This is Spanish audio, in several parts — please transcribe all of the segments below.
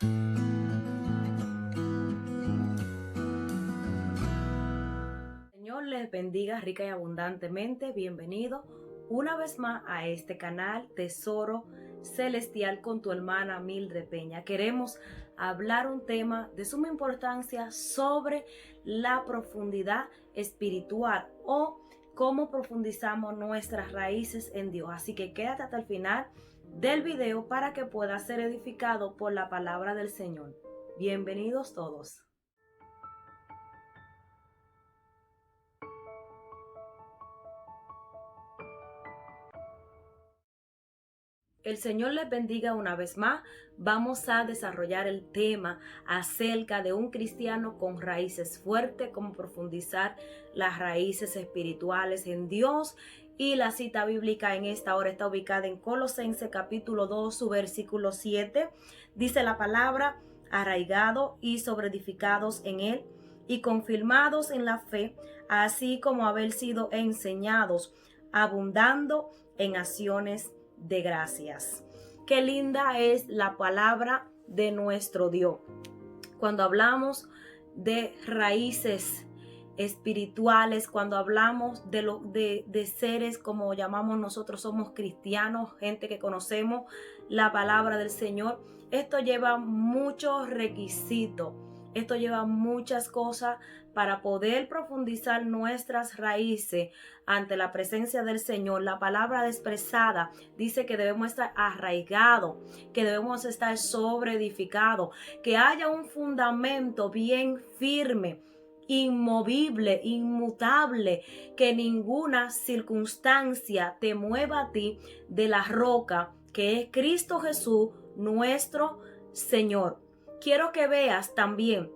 Señor les bendiga rica y abundantemente. Bienvenido una vez más a este canal Tesoro Celestial con tu hermana Mildred Peña. Queremos hablar un tema de suma importancia sobre la profundidad espiritual o cómo profundizamos nuestras raíces en Dios. Así que quédate hasta el final del video para que puedas ser edificado por la palabra del Señor. Bienvenidos todos. El Señor les bendiga una vez más. Vamos a desarrollar el tema acerca de un cristiano con raíces fuertes, cómo profundizar las raíces espirituales en Dios. Y la cita bíblica en esta hora está ubicada en Colosenses capítulo 2, su versículo 7. Dice la palabra: arraigados y sobreedificados en él y confirmados en la fe, así como haber sido enseñados, abundando en acciones de gracias. Qué linda es la palabra de nuestro Dios. Cuando hablamos de raíces espirituales, cuando hablamos de seres como llamamos nosotros, somos cristianos, gente que conocemos la palabra del Señor, esto lleva muchos requisitos. Esto lleva muchas cosas para poder profundizar nuestras raíces ante la presencia del Señor. La palabra expresada dice que debemos estar arraigados, que debemos estar sobreedificados, que haya un fundamento bien firme, inmovible, inmutable, que ninguna circunstancia te mueva a ti de la roca que es Cristo Jesús, nuestro Señor. Quiero que veas también,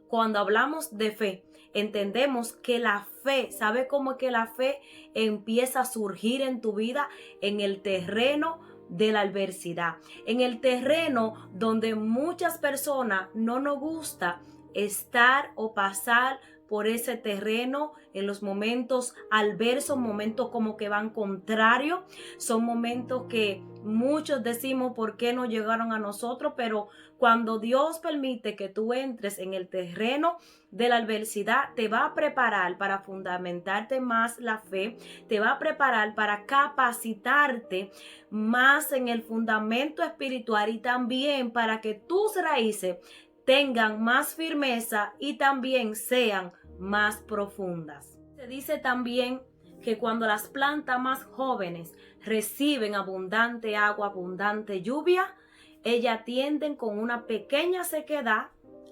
cuando hablamos de fe, entendemos que la fe, ¿sabe cómo es que la fe empieza a surgir en tu vida? En el terreno de la adversidad, en el terreno donde muchas personas no nos gusta estar o pasar por ese terreno en los momentos adversos, momentos como que van contrarios, son momentos que muchos decimos por qué no llegaron a nosotros, pero cuando Dios permite que tú entres en el terreno de la adversidad, te va a preparar para fundamentarte más la fe, te va a preparar para capacitarte más en el fundamento espiritual y también para que tus raíces tengan más firmeza y también sean más profundas. Se dice también que cuando las plantas más jóvenes reciben abundante agua, abundante lluvia, ellas tienden con una pequeña sequedad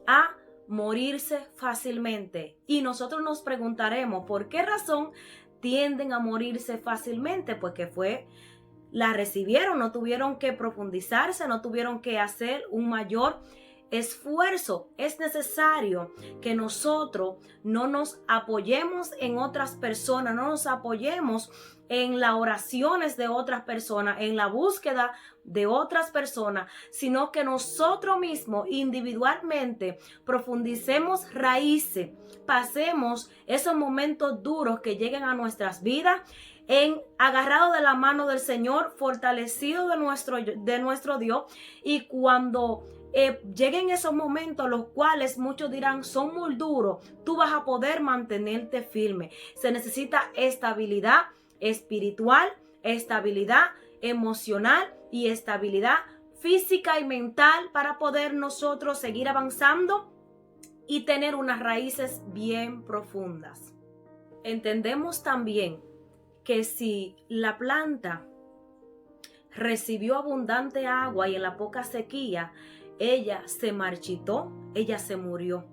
a morirse fácilmente. Y nosotros nos preguntaremos, ¿por qué razón tienden a morirse fácilmente? Pues que la recibieron, no tuvieron que profundizarse, no tuvieron que hacer un mayor esfuerzo. Es necesario que nosotros no nos apoyemos en otras personas, no nos apoyemos en las oraciones de otras personas, en la búsqueda de otras personas, sino que nosotros mismos individualmente profundicemos raíces, pasemos esos momentos duros que lleguen a nuestras vidas agarrado de la mano del Señor, fortalecido de nuestro Dios. Y cuando lleguen esos momentos, los cuales muchos dirán son muy duros, tú vas a poder mantenerte firme. Se necesita estabilidad espiritual, estabilidad emocional y estabilidad física y mental para poder nosotros seguir avanzando y tener unas raíces bien profundas. Entendemos también que si la planta recibió abundante agua y en la poca sequía, ella se marchitó, ella se murió.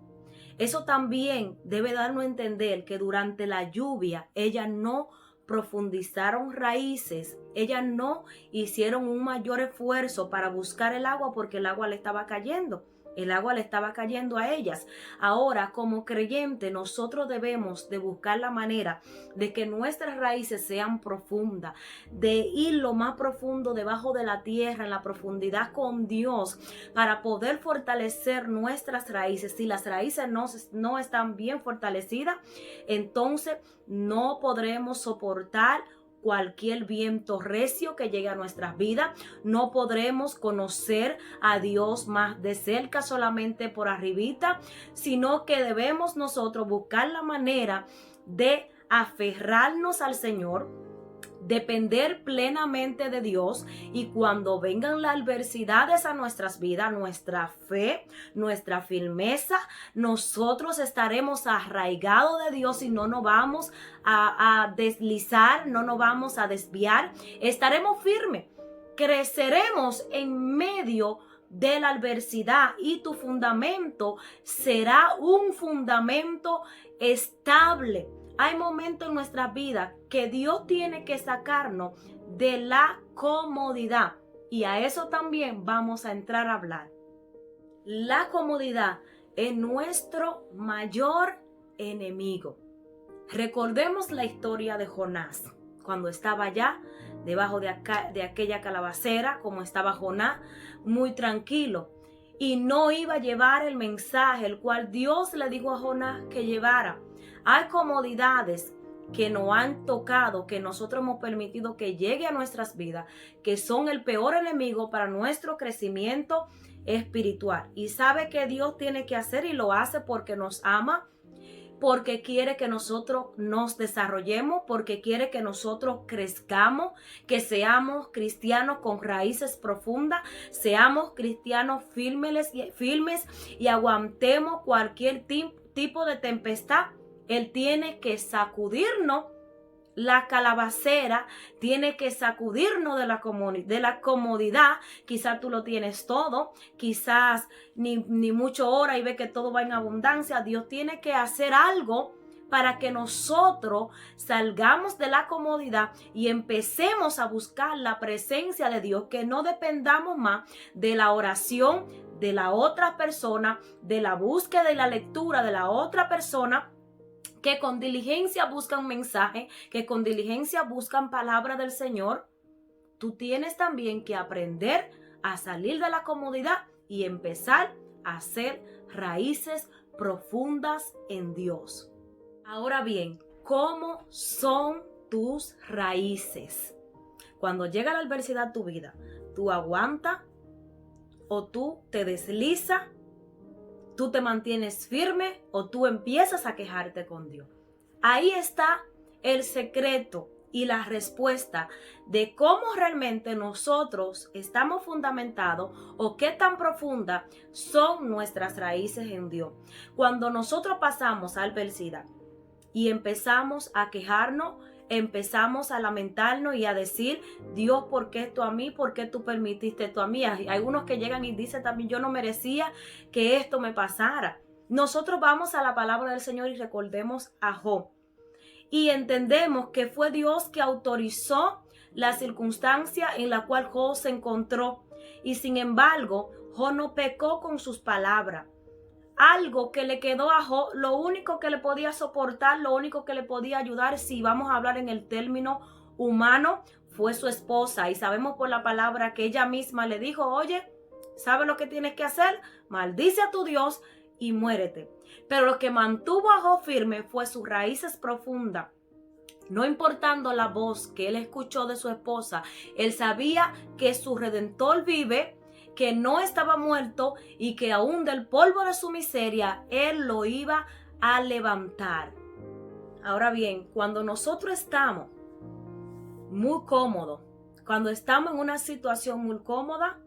Eso también debe darnos a entender que durante la lluvia ellas no profundizaron raíces, ellas no hicieron un mayor esfuerzo para buscar el agua porque el agua le estaba cayendo. El agua le estaba cayendo a ellas. Ahora, como creyente, nosotros debemos de buscar la manera de que nuestras raíces sean profundas, de ir lo más profundo debajo de la tierra, en la profundidad con Dios, para poder fortalecer nuestras raíces. Si las raíces no están bien fortalecidas, entonces no podremos soportar cualquier viento recio que llegue a nuestras vidas. No podremos conocer a Dios más de cerca solamente por arribita, sino que debemos nosotros buscar la manera de aferrarnos al Señor, depender plenamente de Dios, y cuando vengan las adversidades a nuestras vidas, nuestra fe, nuestra firmeza, nosotros estaremos arraigados de Dios y no nos vamos a deslizar, no nos vamos a desviar, estaremos firmes, creceremos en medio de la adversidad y tu fundamento será un fundamento estable. Hay momentos en nuestra vida que Dios tiene que sacarnos de la comodidad, y a eso también vamos a entrar a hablar. La comodidad es nuestro mayor enemigo. Recordemos la historia de Jonás, cuando estaba allá debajo de aquella calabacera, como estaba Jonás, muy tranquilo, y no iba a llevar el mensaje el cual Dios le dijo a Jonás que llevara. Hay comodidades que nos han tocado, que nosotros hemos permitido que llegue a nuestras vidas, que son el peor enemigo para nuestro crecimiento espiritual. Y sabe que Dios tiene que hacer, y lo hace porque nos ama, porque quiere que nosotros nos desarrollemos, porque quiere que nosotros crezcamos, que seamos cristianos con raíces profundas, seamos cristianos firmes y aguantemos cualquier tipo de tempestad. Él tiene que sacudirnos la calabacera, tiene que sacudirnos de la comodidad. Quizás tú lo tienes todo, quizás ni mucho hora y ve que todo va en abundancia. Dios tiene que hacer algo para que nosotros salgamos de la comodidad y empecemos a buscar la presencia de Dios, que no dependamos más de la oración de la otra persona, de la búsqueda y la lectura de la otra persona, que con diligencia buscan mensaje, que con diligencia buscan palabra del Señor. Tú tienes también que aprender a salir de la comodidad y empezar a hacer raíces profundas en Dios. Ahora bien, ¿cómo son tus raíces? Cuando llega la adversidad a tu vida, ¿tú aguantas o tú te deslizas? ¿Tú te mantienes firme o tú empiezas a quejarte con Dios? Ahí está el secreto y la respuesta de cómo realmente nosotros estamos fundamentados o qué tan profundas son nuestras raíces en Dios. Cuando nosotros pasamos a adversidad y empezamos a quejarnos, empezamos a lamentarnos y a decir: Dios, ¿por qué esto a mí? ¿Por qué tú permitiste esto a mí? Hay algunos que llegan y dicen también: yo no merecía que esto me pasara. Nosotros vamos a la palabra del Señor y recordemos a Job y entendemos que fue Dios que autorizó la circunstancia en la cual Job se encontró, y sin embargo Job no pecó con sus palabras. Algo que le quedó a Job, lo único que le podía soportar, lo único que le podía ayudar, si vamos a hablar en el término humano, fue su esposa. Y sabemos por la palabra que ella misma le dijo: oye, ¿sabes lo que tienes que hacer? Maldice a tu Dios y muérete. Pero lo que mantuvo a Job firme fue sus raíces profundas. No importando la voz que él escuchó de su esposa, él sabía que su Redentor vive, que no estaba muerto y que aún del polvo de su miseria él lo iba a levantar. Ahora bien, cuando nosotros estamos muy cómodos, cuando estamos en una situación muy cómoda,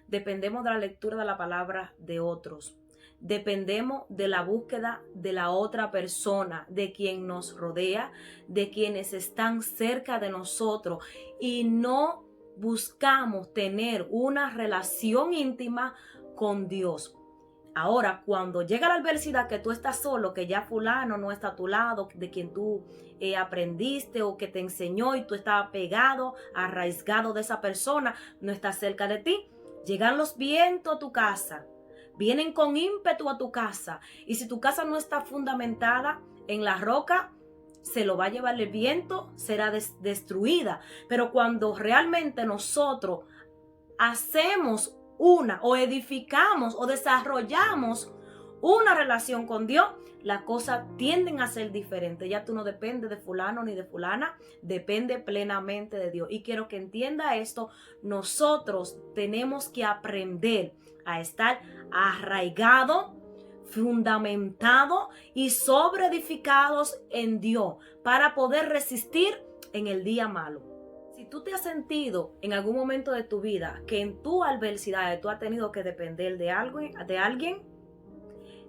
dependemos de la lectura de la palabra de otros. Dependemos de la búsqueda de la otra persona, de quien nos rodea, de quienes están cerca de nosotros, y no buscamos tener una relación íntima con Dios. Ahora, cuando llega la adversidad, que tú estás solo, que ya fulano no está a tu lado, de quien tú aprendiste o que te enseñó y tú estabas pegado, arraigado de esa persona, no está cerca de ti, llegan los vientos a tu casa, vienen con ímpetu a tu casa, y si tu casa no está fundamentada en la roca, se lo va a llevar el viento, será destruida. Pero cuando realmente nosotros hacemos o edificamos o desarrollamos una relación con Dios, las cosas tienden a ser diferentes. Ya tú no dependes de fulano ni de fulana, depende plenamente de Dios. Y quiero que entienda esto, nosotros tenemos que aprender a estar arraigados, fundamentados y sobreedificados en Dios para poder resistir en el día malo. Si tú te has sentido en algún momento de tu vida que en tu adversidad tú has tenido que depender de alguien,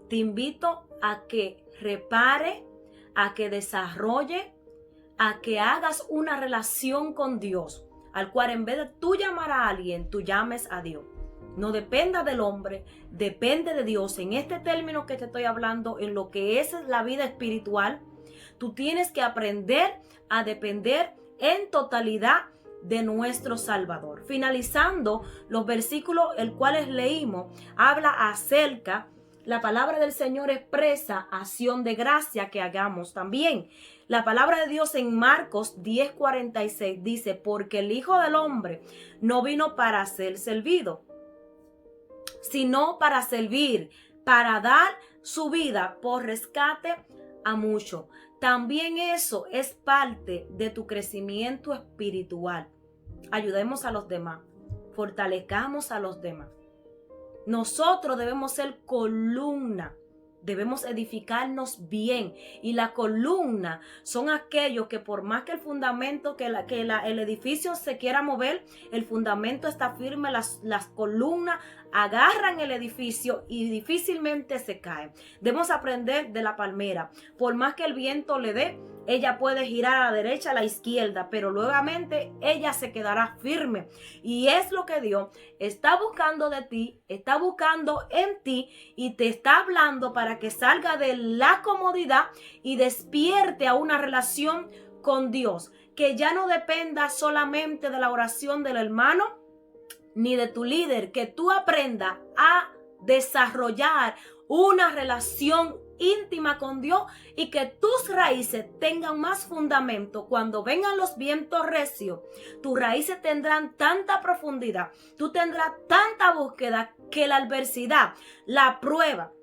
te invito a que repare, a que desarrolle, a que hagas una relación con Dios, al cual en vez de tú llamar a alguien, tú llames a Dios. No dependa del hombre, depende de Dios. En este término que te estoy hablando, en lo que es la vida espiritual, tú tienes que aprender a depender en totalidad de nuestro Salvador. Finalizando, los versículos el cuales leímos, habla acerca, la palabra del Señor expresa acción de gracia que hagamos también. La palabra de Dios en Marcos 10:46 dice, porque el Hijo del Hombre no vino para ser servido, sino para servir, para dar su vida por rescate a muchos. También eso es parte de tu crecimiento espiritual. Ayudemos a los demás, fortalezcamos a los demás. Nosotros debemos ser columna, debemos edificarnos bien. Y la columna son aquellos que por más que el fundamento, el edificio se quiera mover, el fundamento está firme, las columnas agarran el edificio y difícilmente se caen. Debemos aprender de la palmera. Por más que el viento le dé, ella puede girar a la derecha, a la izquierda, pero nuevamente ella se quedará firme. Y es lo que Dios está buscando de ti, está buscando en ti y te está hablando para que salga de la comodidad y despierte a una relación con Dios. Que ya no dependa solamente de la oración del hermano ni de tu líder, que tú aprendas a desarrollar una relación íntima con Dios y que tus raíces tengan más fundamento. Cuando vengan los vientos recios, tus raíces tendrán tanta profundidad, tú tendrás tanta búsqueda que la adversidad, la prueba,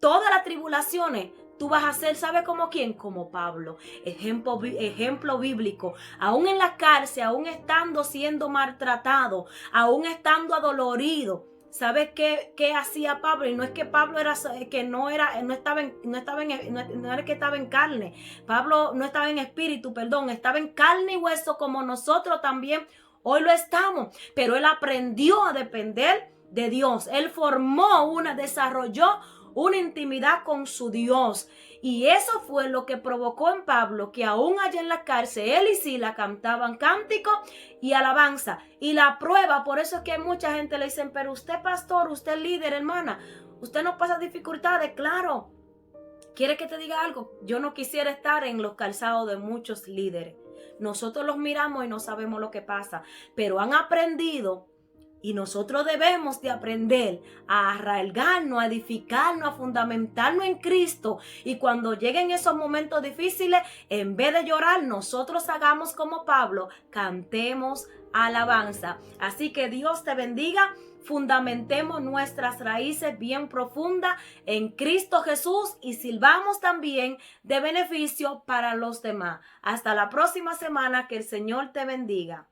todas las tribulaciones, tú vas a ser, ¿sabe como quién? Como Pablo, ejemplo bíblico. Aún en la cárcel, aún estando siendo maltratado, aún estando adolorido. ¿Sabes qué hacía Pablo? Y no es que Pablo era que no estaba en carne. Pablo no estaba en espíritu, perdón, estaba en carne y hueso como nosotros también hoy lo estamos. Pero él aprendió a depender de Dios. Él desarrolló una intimidad con su Dios. Y eso fue lo que provocó en Pablo que aún allá en la cárcel, él y Sila cantaban cánticos y alabanza. Y la prueba, por eso es que mucha gente le dicen, pero usted pastor, usted líder, hermana, usted no pasa dificultades. Claro, ¿quiere que te diga algo? Yo no quisiera estar en los calzados de muchos líderes. Nosotros los miramos y no sabemos lo que pasa, pero han aprendido. Y nosotros debemos de aprender a arraigarnos, a edificarnos, a fundamentarnos en Cristo. Y cuando lleguen esos momentos difíciles, en vez de llorar, nosotros hagamos como Pablo, cantemos alabanza. Así que Dios te bendiga. Fundamentemos nuestras raíces bien profundas en Cristo Jesús y sirvamos también de beneficio para los demás. Hasta la próxima semana. Que el Señor te bendiga.